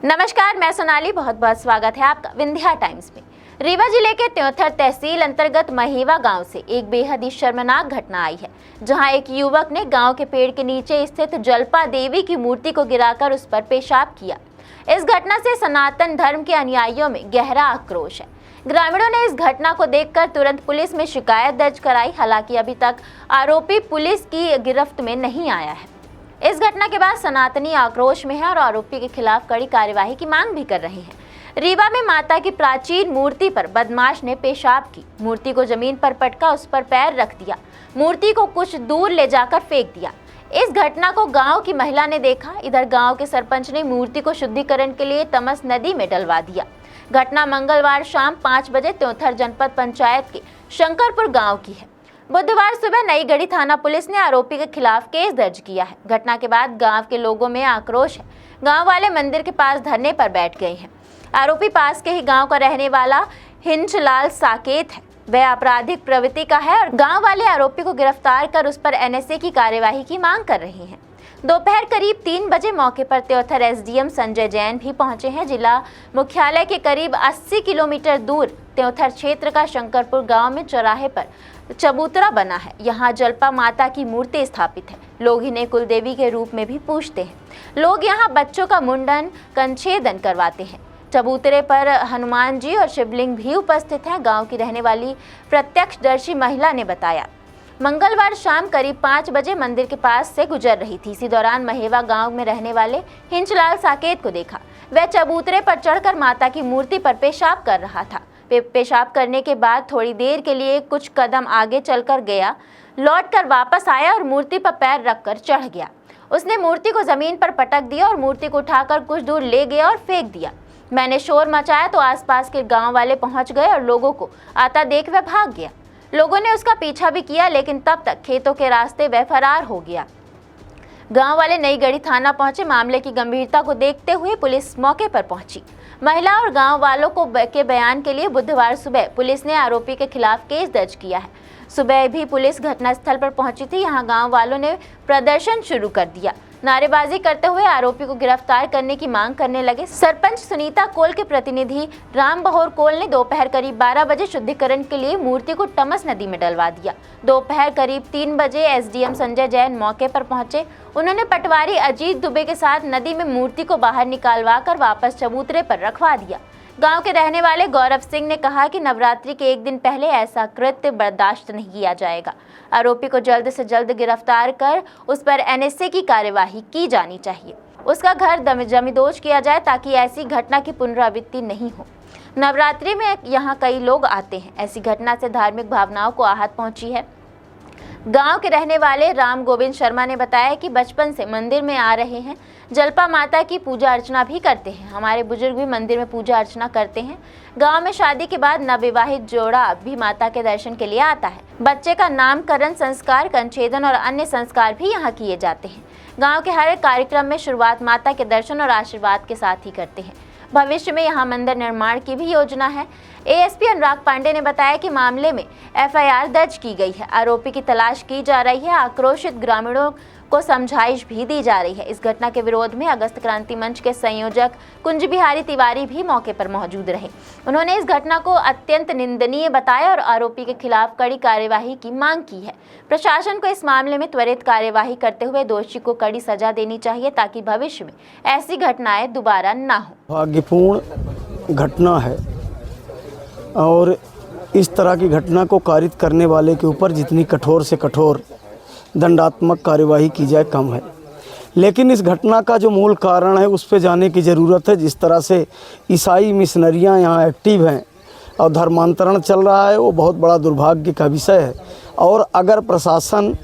नमस्कार, मैं सोनाली। बहुत बहुत स्वागत है आपका विंध्या टाइम्स में। रीवा जिले के त्योंथर तहसील अंतर्गत महेवा गांव से एक बेहद ही शर्मनाक घटना आई है, जहां एक युवक ने गांव के पेड़ के नीचे स्थित जलपा देवी की मूर्ति को गिराकर उस पर पेशाब किया। इस घटना से सनातन धर्म के अनुयायियों में गहरा आक्रोश है। ग्रामीणों ने इस घटना को देखकर तुरंत पुलिस में शिकायत दर्ज कराई। हालांकि अभी तक आरोपी पुलिस की गिरफ्त में नहीं आया है। इस घटना के बाद सनातनी आक्रोश में है और आरोपी के खिलाफ कड़ी कार्यवाही की मांग भी कर रहे हैं। रीवा में माता की प्राचीन मूर्ति पर बदमाश ने पेशाब की। मूर्ति को जमीन पर पटका, उस पर पैर रख दिया। मूर्ति को कुछ दूर ले जाकर फेंक दिया। इस घटना को गांव की महिला ने देखा। इधर गांव के सरपंच ने मूर्ति को शुद्धिकरण के लिए तमस नदी में डलवा दिया। घटना मंगलवार शाम 5 बजे त्योंथर जनपद पंचायत के शंकरपुर गाँव की है। बुधवार सुबह नई गढ़ी थाना पुलिस ने आरोपी के खिलाफ केस दर्ज किया है। घटना के बाद गांव के लोगों में आक्रोश है। गांव वाले मंदिर के पास धरने पर बैठ गए हैं। आरोपी पास के ही गांव का रहने वाला हिंचलाल साकेत है। वह आपराधिक प्रवृत्ति का है और गांव वाले आरोपी को गिरफ्तार कर उस पर एनएसए की कार्यवाही की मांग कर रहे हैं। दोपहर करीब 3 बजे मौके पर त्योंथर एसडीएम संजय जैन भी पहुंचे हैं। जिला मुख्यालय के करीब 80 किलोमीटर दूर त्योंथर क्षेत्र का शंकरपुर गांव में चौराहे पर चबूतरा बना है। यहाँ जलपा माता की मूर्ति स्थापित है। लोग इन्हें कुलदेवी के रूप में भी पूजते हैं। लोग यहाँ बच्चों का मुंडन कंछेदन करवाते हैं। चबूतरे पर हनुमान जी और शिवलिंग भी उपस्थित हैं। गांव की रहने वाली प्रत्यक्षदर्शी महिला ने बताया, मंगलवार शाम करीब 5 बजे मंदिर के पास से गुजर रही थी। इसी दौरान महेवा गांव में रहने वाले हिंचलाल साकेत को देखा। वह चबूतरे पर चढ़कर माता की मूर्ति पर पेशाब कर रहा था। पेशाब करने के बाद थोड़ी देर के लिए कुछ कदम आगे चलकर गया, लौटकर वापस आया और मूर्ति पर पैर रखकर चढ़ गया। उसने मूर्ति को जमीन पर पटक दिया और मूर्ति को उठाकर कुछ दूर ले गया और फेंक दिया। मैंने शोर मचाया तो आसपास के गांव वाले पहुंच गए और लोगों को आता देख वह भाग गया। लोगों ने उसका पीछा भी किया, लेकिन तब तक खेतों के रास्ते वह फरार हो गया। गांव वाले नई गढ़ी थाना पहुंचे। मामले की गंभीरता को देखते हुए पुलिस मौके पर पहुंची। महिला और गांव वालों के बयान के लिए बुधवार सुबह पुलिस ने आरोपी के खिलाफ केस दर्ज किया है। सुबह भी पुलिस घटनास्थल पर पहुंची थी। यहां गांव वालों ने प्रदर्शन शुरू कर दिया। नारेबाजी करते हुए आरोपी को गिरफ्तार करने की मांग करने लगे। सरपंच सुनीता कोल के प्रतिनिधि राम बहोर कोल ने दोपहर करीब 12 बजे शुद्धिकरण के लिए मूर्ति को तमस नदी में डलवा दिया। दोपहर करीब 3 बजे एसडीएम संजय जैन मौके पर पहुंचे। उन्होंने पटवारी अजीत दुबे के साथ नदी में मूर्ति को बाहर निकालवा कर वापस चबूतरे पर रखवा दिया। गांव के रहने वाले गौरव सिंह ने कहा कि नवरात्रि के एक दिन पहले ऐसा कृत्य बर्दाश्त नहीं किया जाएगा। आरोपी को जल्द से जल्द गिरफ्तार कर उस पर एनएसए की कार्यवाही की जानी चाहिए। उसका घर जमींदोज किया जाए ताकि ऐसी घटना की पुनरावृत्ति नहीं हो। नवरात्रि में यहाँ कई लोग आते हैं। ऐसी घटना से धार्मिक भावनाओं को आहत पहुंची है। गांव के रहने वाले राम गोविंद शर्मा ने बताया कि बचपन से मंदिर में आ रहे हैं। जलपा माता की पूजा अर्चना भी करते हैं। हमारे बुजुर्ग भी मंदिर में पूजा अर्चना करते हैं। गांव में शादी के बाद नवविवाहित जोड़ा भी माता के दर्शन के लिए आता है। बच्चे का नामकरण संस्कार, कंछेदन और अन्य संस्कार भी यहाँ किए जाते हैं। गाँव के हर कार्यक्रम में शुरुआत माता के दर्शन और आशीर्वाद के साथ ही करते हैं। भविष्य में यहाँ मंदिर निर्माण की भी योजना है। एएसपी अनुराग पांडे ने बताया कि मामले में एफआईआर दर्ज की गई है। आरोपी की तलाश की जा रही है। आक्रोशित ग्रामीणों को समझाइश भी दी जा रही है। इस घटना के विरोध में अगस्त क्रांति मंच के संयोजक कुंज बिहारी तिवारी भी मौके पर मौजूद रहे। उन्होंने इस घटना को अत्यंत निंदनीय बताया और आरोपी के खिलाफ कड़ी कार्यवाही की मांग की है। प्रशासन को इस मामले में त्वरित कार्यवाही करते हुए दोषी को कड़ी सजा देनी चाहिए ताकि भविष्य में ऐसी घटनाएं दोबारा न हो। भाग्यपूर्ण घटना है और इस तरह की घटना को कारित करने वाले के ऊपर जितनी कठोर से कठोर दंडात्मक कार्यवाही की जाए कम है। लेकिन इस घटना का जो मूल कारण है उस पे जाने की ज़रूरत है। जिस तरह से ईसाई मिशनरियाँ यहाँ एक्टिव हैं और धर्मांतरण चल रहा है, वो बहुत बड़ा दुर्भाग्य का विषय है। और अगर प्रशासन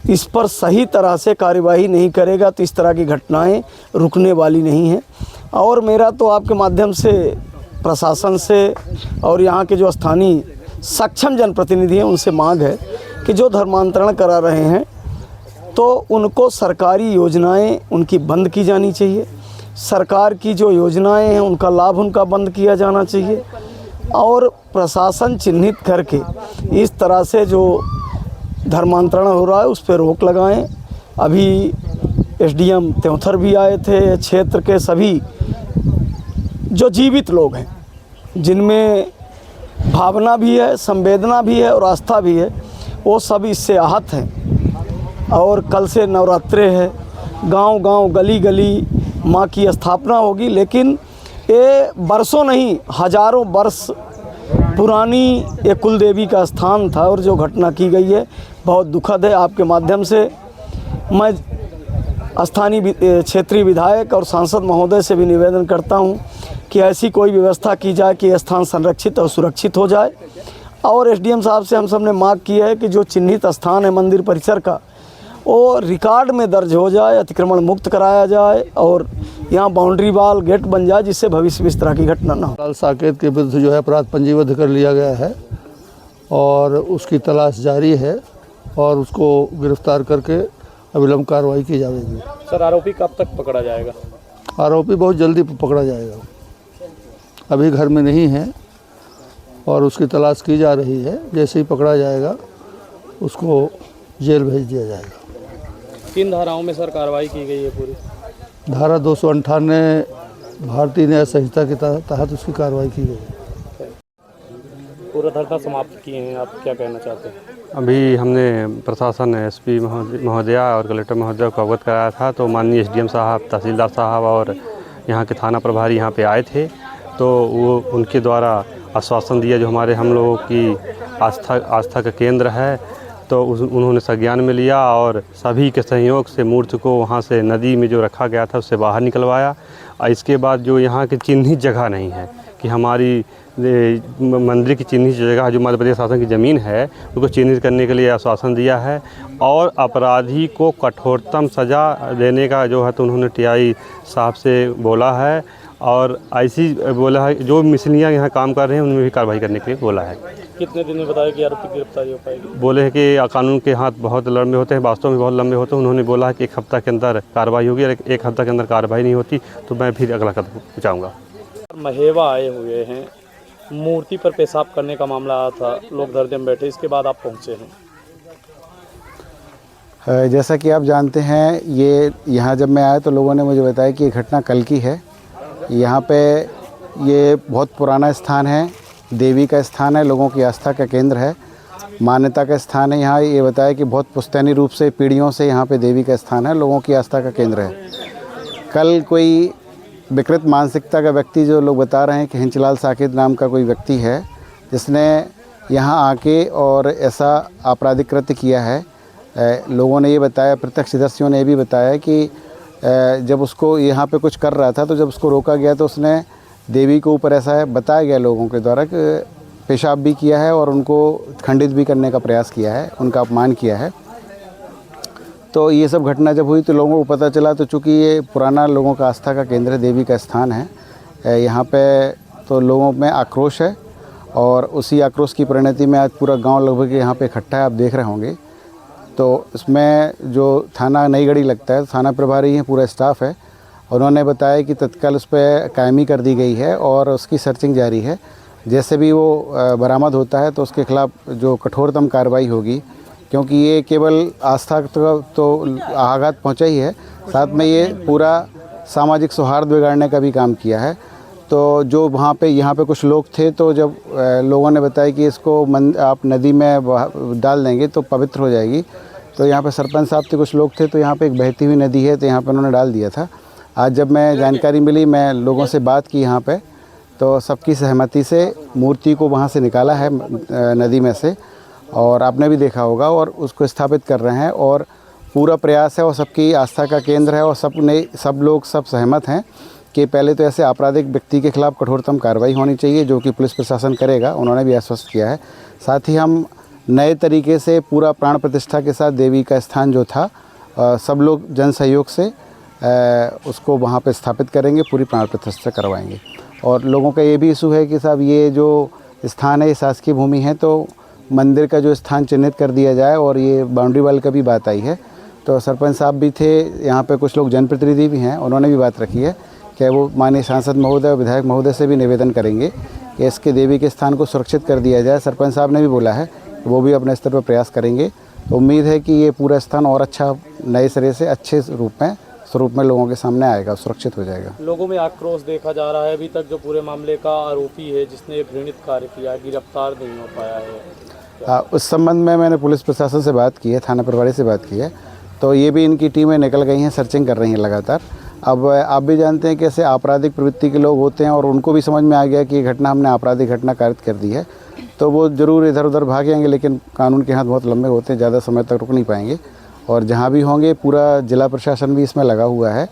इस पर सही तरह से कार्यवाही नहीं करेगा तो इस तरह की घटनाएं रुकने वाली नहीं हैं। और मेरा तो आपके माध्यम से प्रशासन से और यहाँ के जो स्थानीय सक्षम जनप्रतिनिधि हैं उनसे मांग है कि जो धर्मांतरण करा रहे हैं तो उनको सरकारी योजनाएं उनकी बंद की जानी चाहिए। सरकार की जो योजनाएं हैं उनका लाभ उनका बंद किया जाना चाहिए और प्रशासन चिन्हित करके इस तरह से जो धर्मांतरण हो रहा है उस पर रोक लगाएं। अभी एसडीएम त्योंथर भी आए थे, क्षेत्र के सभी जो जीवित लोग हैं, जिनमें भावना भी है, संवेदना भी है और आस्था भी है, वो सब इससे आहत हैं। और कल से नवरात्रे है, गांव-गांव, गली-गली माँ की स्थापना होगी। लेकिन ये बरसों नहीं, हजारों वर्ष पुरानी ये कुल देवी का स्थान था और जो घटना की गई है बहुत दुखद है। आपके माध्यम से मैं स्थानीय क्षेत्रीय विधायक और सांसद महोदय से भी निवेदन करता हूं कि ऐसी कोई व्यवस्था की जाए कि यह स्थान संरक्षित और सुरक्षित हो जाए। और एसडीएम साहब से हम सब ने मांग की है कि जो चिन्हित स्थान है मंदिर परिसर का, वो रिकॉर्ड में दर्ज हो जाए, अतिक्रमण मुक्त कराया जाए और यहाँ बाउंड्री वाल गेट बन जाए, जिससे भविष्य में इस तरह की घटना ना हो। लाल साकेत के विरुद्ध जो है अपराध पंजीबद्ध कर लिया गया है और उसकी तलाश जारी है और उसको गिरफ्तार करके अविलंब कार्रवाई की जाएगी। सर, आरोपी कब तक पकड़ा जाएगा? आरोपी बहुत जल्दी पकड़ा जाएगा, अभी घर में नहीं है और उसकी तलाश की जा रही है। जैसे ही पकड़ा जाएगा उसको जेल भेज दिया जाएगा। किन धाराओं में सर कार्रवाई की गई है पूरी? धारा 298 भारतीय न्याय संहिता के तहत उसकी कार्रवाई की गई है। पूरा धरना समाप्त किए हैं, आप क्या कहना चाहते हैं? अभी हमने प्रशासन एसपी महोदया और कलेक्टर महोदया को अवगत कराया था, तो माननीय एसडीएम साहब, तहसीलदार साहब और यहाँ के थाना प्रभारी यहाँ पे आए थे, तो वो उनके द्वारा आश्वासन दिया जो हमारे हम लोगों की आस्था का केंद्र है, तो उन्होंने संज्ञान में लिया और सभी के सहयोग से मूर्ति को वहाँ से नदी में जो रखा गया था उससे बाहर निकलवाया। और इसके बाद जो यहाँ की चिन्हित जगह नहीं है कि हमारी मंदिर की चिन्हित जगह जो मध्य प्रदेश शासन की ज़मीन है उसको चिन्हित करने के लिए आश्वासन दिया है और अपराधी को कठोरतम सज़ा देने का जो है तो उन्होंने टीआई साहब से बोला है और ऐसी बोला है जो मिसलियाँ यहाँ काम कर रहे हैं उनमें भी कार्रवाई करने के लिए बोला है। कितने दिन में बताया कि आरोपी की गिरफ्तारी हो पाएगी? बोले हैं कि कानून के हाथ बहुत लंबे होते हैं, वास्तव में बहुत लंबे होते हैं। उन्होंने बोला है कि 1 हफ्ता के अंदर कार्रवाई होगी और 1 हफ्ता के अंदर कार्रवाई नहीं होती तो मैं फिर अगला कदम उठाऊँगा। महेवा आए हुए हैं, मूर्ति पर पेशाब करने का मामला आया था, लोग धरने में बैठे, इसके बाद आप पहुँचे हैं। जैसा कि आप जानते हैं, ये यहाँ जब मैं आया तो लोगों ने मुझे बताया कि ये घटना कल की है। यहाँ पे ये बहुत पुराना स्थान है, देवी का स्थान है, लोगों की आस्था का केंद्र है, मान्यता का स्थान है। यहाँ ये बताया कि बहुत पुश्तैनी रूप से पीढ़ियों से यहाँ पे देवी का स्थान है, लोगों की आस्था का केंद्र है। कल कोई विकृत मानसिकता का व्यक्ति, जो लोग बता रहे हैं कि हिंचलाल साकेत नाम का कोई व्यक्ति है, जिसने यहाँ आके और ऐसा आपराधिक कृत्य किया है। लोगों ने ये बताया, प्रत्यक्षदर्शियों ने ये भी बताया कि जब उसको यहाँ पे कुछ कर रहा था तो जब उसको रोका गया तो उसने देवी के ऊपर, ऐसा है बताया गया लोगों के द्वारा, कि पेशाब भी किया है और उनको खंडित भी करने का प्रयास किया है, उनका अपमान किया है। तो ये सब घटना जब हुई तो लोगों को पता चला, तो चूँकि ये पुराना लोगों का आस्था का केंद्र है, देवी का स्थान है, यहाँ पे तो लोगों में आक्रोश है और उसी आक्रोश की परिणति में आज पूरा गांव लगभग यहाँ पे इकट्ठा है, आप देख रहे होंगे। तो इसमें जो थाना नई गढ़ी लगता है, थाना प्रभारी है, पूरा स्टाफ है, उन्होंने बताया कि तत्काल उस पर कायमी कर दी गई है और उसकी सर्चिंग जारी है। जैसे भी वो बरामद होता है तो उसके खिलाफ़ जो कठोरतम कार्रवाई होगी, क्योंकि ये केवल आस्था तो आघात पहुंचा ही है, साथ में ये पूरा सामाजिक सौहार्द बिगाड़ने का भी काम किया है। तो जो वहाँ पे यहाँ पे कुछ लोग थे, तो जब लोगों ने बताया कि इसको आप नदी में डाल देंगे तो पवित्र हो जाएगी, तो यहाँ पे सरपंच साहब थे, कुछ लोग थे, तो यहाँ पे एक बहती हुई नदी है, तो यहाँ पे उन्होंने डाल दिया था। आज जब मैं जानकारी मिली, मैं लोगों से बात की यहाँ पे, तो सबकी सहमति से मूर्ति को वहाँ से निकाला है नदी में से, और आपने भी देखा होगा, और उसको स्थापित कर रहे हैं और पूरा प्रयास है और सबकी आस्था का केंद्र है और सब लोग सहमत हैं कि पहले तो ऐसे आपराधिक व्यक्ति के खिलाफ़ कठोरतम कार्रवाई होनी चाहिए, जो कि पुलिस प्रशासन करेगा, उन्होंने भी आश्वस्त किया है। साथ ही हम नए तरीके से पूरा प्राण प्रतिष्ठा के साथ देवी का स्थान जो था, सब लोग जन सहयोग से उसको वहाँ पे स्थापित करेंगे, पूरी प्राण प्रतिष्ठा करवाएंगे। और लोगों का ये भी इशू है कि साहब ये जो स्थान है, ये शासकीय भूमि है, तो मंदिर का जो स्थान चिन्हित कर दिया जाए, और ये बाउंड्री वाल का भी बात आई है। तो सरपंच साहब भी थे यहाँ पे, कुछ लोग जनप्रतिनिधि भी हैं, उन्होंने भी बात रखी है कि वो माननीय सांसद महोदय और विधायक महोदय से भी निवेदन करेंगे कि इसके देवी के स्थान को सुरक्षित कर दिया जाए। सरपंच साहब ने भी बोला है कि वो भी अपने स्तर पर प्रयास करेंगे। तो उम्मीद है कि ये पूरा स्थान और अच्छा, नए सिरे से अच्छे रूप में स्वरूप में लोगों के सामने आएगा, सुरक्षित हो जाएगा। लोगों में आक्रोश देखा जा रहा है। अभी तक जो पूरे मामले का आरोपी है जिसने घृणित कार्य किया है, गिरफ्तार नहीं हो पाया है। उस संबंध में मैंने पुलिस प्रशासन से बात की है, थाना प्रभारी से बात की है, तो ये भी इनकी टीमें निकल गई हैं, सर्चिंग कर रही हैं लगातार। अब आप भी जानते हैं कि ऐसे आपराधिक प्रवृत्ति के लोग होते हैं और उनको भी समझ में आ गया कि ये घटना हमने आपराधिक घटना कारित कर दी है, तो वो ज़रूर इधर उधर भागेंगे, लेकिन कानून के हाथ बहुत लंबे होते हैं, ज़्यादा समय तक रुक नहीं पाएंगे। और जहाँ भी होंगे पूरा जिला प्रशासन भी इसमें लगा हुआ है।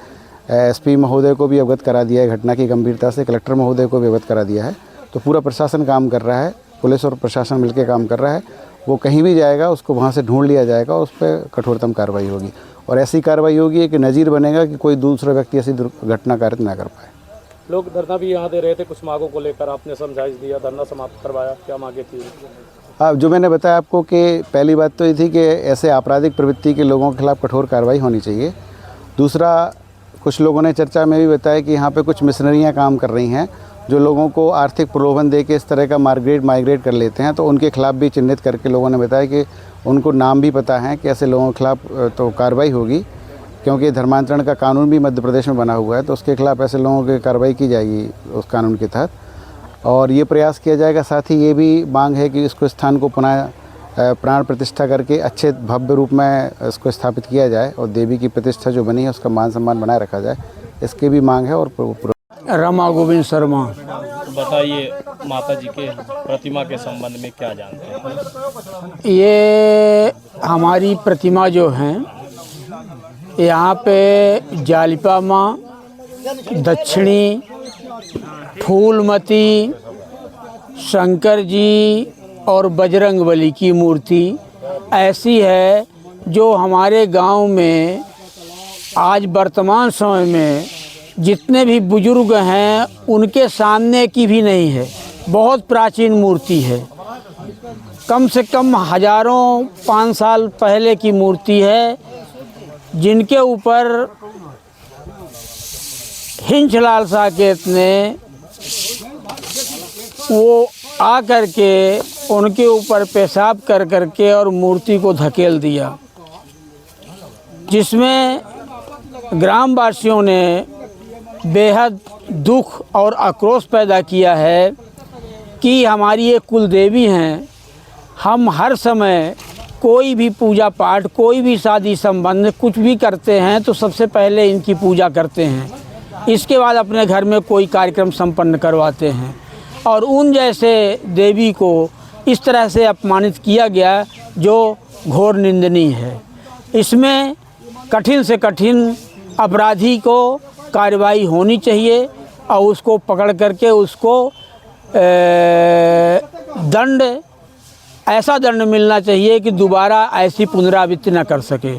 एसपी महोदय को भी अवगत करा दिया है घटना की गंभीरता से, कलेक्टर महोदय को भी अवगत करा दिया है। तो पूरा प्रशासन काम कर रहा है, पुलिस और प्रशासन मिलकर काम कर रहा है। वो कहीं भी जाएगा उसको वहाँ से ढूंढ लिया जाएगा, उस पर कठोरतम कार्रवाई होगी और ऐसी कार्रवाई होगी कि नज़ीर बनेगा कि कोई दूसरा व्यक्ति ऐसी घटना कारित ना कर पाए। लोग धरना भी यहाँ दे रहे थे, कुछ मांगों को लेकर आपने समझाइश दिया, धरना समाप्त करवाया, क्या मांगे थी? हाँ, जो मैंने बताया आपको कि पहली बात तो ये थी कि ऐसे आपराधिक प्रवृत्ति के लोगों के खिलाफ कठोर कार्रवाई होनी चाहिए। दूसरा, कुछ लोगों ने चर्चा में भी बताया कि यहाँ पे कुछ मिशनरियाँ काम कर रही हैं जो लोगों को आर्थिक प्रलोभन दे के इस तरह का माइग्रेट कर लेते हैं, तो उनके खिलाफ भी चिन्हित करके लोगों ने बताया कि उनको नाम भी पता है कि ऐसे लोगों के खिलाफ तो कार्रवाई होगी, क्योंकि धर्मांतरण का कानून भी मध्य प्रदेश में बना हुआ है, तो उसके खिलाफ ऐसे लोगों की कार्रवाई की जाएगी उस कानून के तहत। और ये प्रयास किया जाएगा। साथ ही ये भी मांग है कि इसको स्थान को पुनः प्राण प्रतिष्ठा करके अच्छे भव्य रूप में इसको स्थापित किया जाए और देवी की प्रतिष्ठा जो बनी है उसका मान सम्मान बनाए रखा जाए, इसकी भी मांग है। और रमा गोविंद शर्मा। बताइए, माता जी के प्रतिमा के संबंध में क्या जानते हैं? ये हमारी प्रतिमा जो हैं, यहाँ पे जालिपा माँ, दक्षिणी, फूलमती, शंकर जी और बजरंगबली की मूर्ति ऐसी है जो हमारे गांव में आज वर्तमान समय में जितने भी बुजुर्ग हैं उनके सामने की भी नहीं है। बहुत प्राचीन मूर्ति है, कम से कम हजारों 5 साल पहले की मूर्ति है, जिनके ऊपर हिंचलाल साकेत ने वो आ कर के उनके ऊपर पेशाब कर कर के और मूर्ति को धकेल दिया, जिसमें ग्रामवासियों ने बेहद दुख और आक्रोश पैदा किया है कि हमारी ये कुल देवी हैं। हम हर समय कोई भी पूजा पाठ, कोई भी शादी संबंध कुछ भी करते हैं तो सबसे पहले इनकी पूजा करते हैं, इसके बाद अपने घर में कोई कार्यक्रम संपन्न करवाते हैं। और उन जैसे देवी को इस तरह से अपमानित किया गया जो घोर निंदनीय है। इसमें कठिन से कठिन अपराधी को कार्रवाई होनी चाहिए और उसको पकड़ करके उसको दंड, ऐसा दंड मिलना चाहिए कि दोबारा ऐसी पुनरावृत्ति न कर सके।